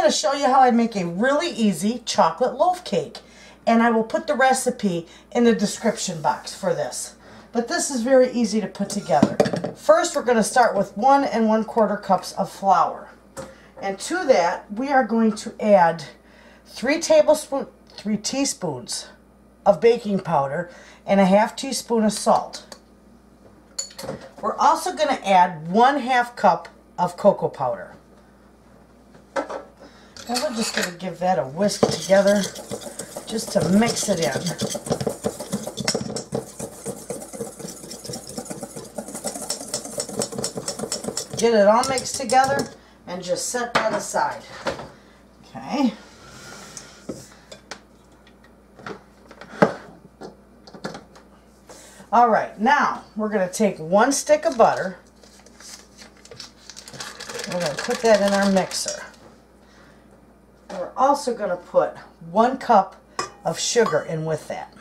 to show you how I make a really easy chocolate loaf cake. And I will put the recipe in the description box for this. But this is very easy to put together. First, we're going to start with 1 1/4 cups of flour. And to that, we are going to add 3 teaspoons of baking powder and a 1/2 teaspoon of salt. We're also going to add 1/2 cup of cocoa powder. And we're just going to give that a whisk together just to mix it in. Get it all mixed together and just set that aside. Okay. All right, now we're going to take 1 stick of butter. We're going to put that in our mixer. We're also going to put 1 cup of sugar in with that.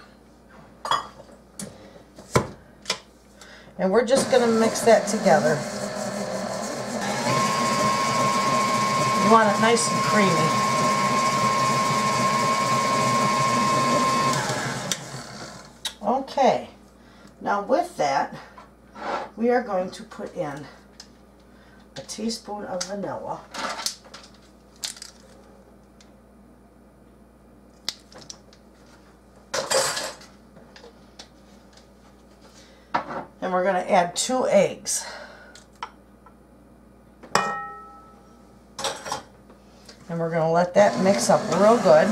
And we're just going to mix that together. You want it nice and creamy. Okay, now with that, we are going to put in a teaspoon of vanilla. And we're going to add 2 eggs. And we're going to let that mix up real good.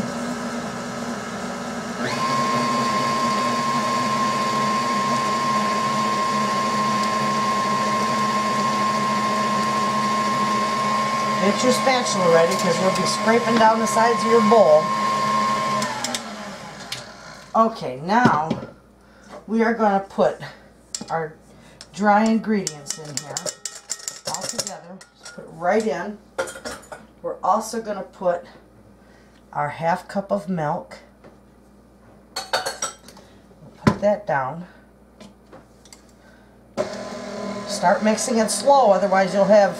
Get your spatula ready because we'll be scraping down the sides of your bowl. Okay, now we are going to put our dry ingredients in here all together. Just put it right in. We're also going to put our 1/2 cup of milk. We'll put that down. Start mixing it slow, otherwise you'll have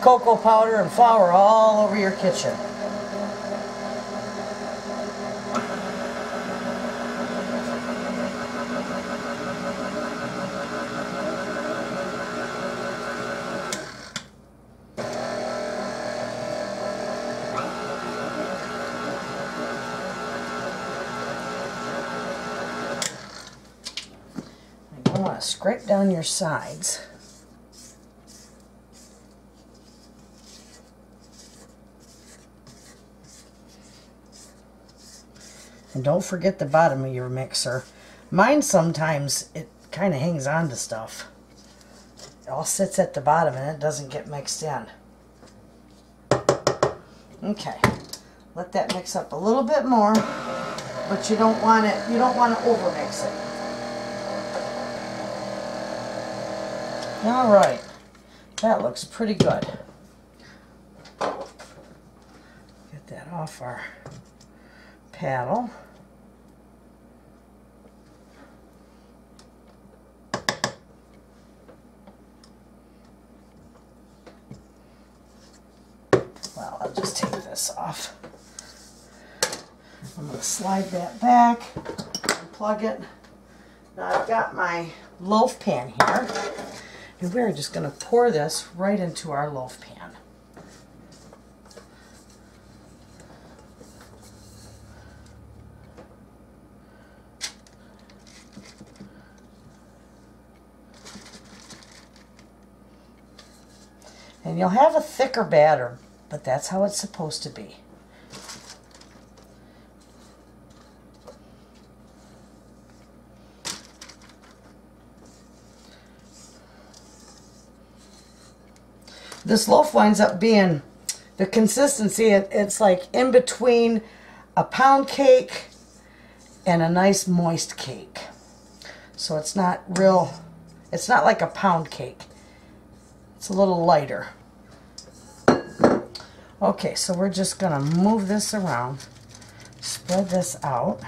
cocoa powder and flour all over your kitchen. You want to scrape down your sides. And don't forget the bottom of your mixer. Mine sometimes, it kind of hangs on to stuff. It all sits at the bottom and it doesn't get mixed in. Okay, let that mix up a little bit more, but you don't want to overmix it. All right, that looks pretty good. Get that off our paddle. Well, I'll just take this off. I'm going to slide that back and plug it. Now I've got my loaf pan here, and we're just going to pour this right into our loaf pan. And you'll have a thicker batter, but that's how it's supposed to be. This loaf winds up being the consistency, it's like in between a pound cake and a nice moist cake. So it's not like a pound cake. It's a little lighter. Okay, so we're just going to move this around, spread this out.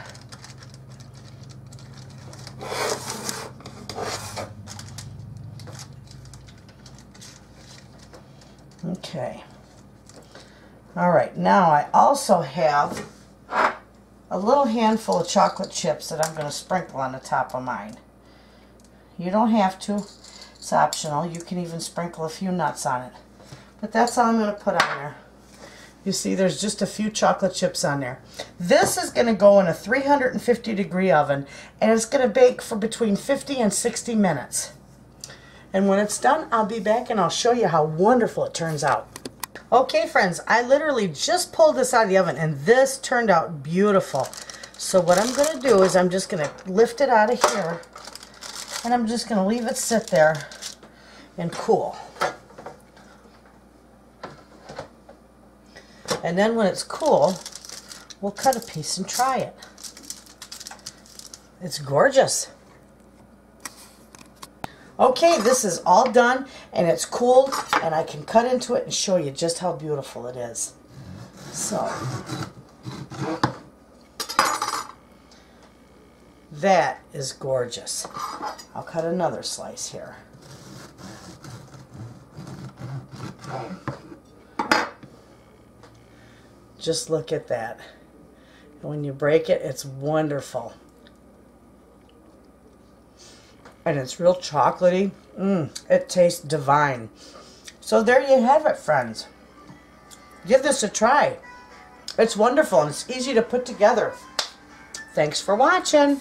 Okay. All right, now I also have a little handful of chocolate chips that I'm going to sprinkle on the top of mine. You don't have to. It's optional. You can even sprinkle a few nuts on it. But that's all I'm going to put on there. You see, there's just a few chocolate chips on there. This is going to go in a 350-degree oven, and it's going to bake for between 50 and 60 minutes. And when it's done, I'll be back and I'll show you how wonderful it turns out. Okay, friends, I literally just pulled this out of the oven, and this turned out beautiful. So what I'm going to do is I'm just going to lift it out of here, and I'm just going to leave it sit there and cool. And then when it's cool, we'll cut a piece and try it. It's gorgeous. Okay, this is all done and it's cooled, and I can cut into it and show you just how beautiful it is. So, that is gorgeous. I'll cut another slice here. Just look at that. And when you break it, it's wonderful. And it's real chocolatey. It tastes divine. So there you have it, friends. Give this a try. It's wonderful and it's easy to put together. Thanks for watching.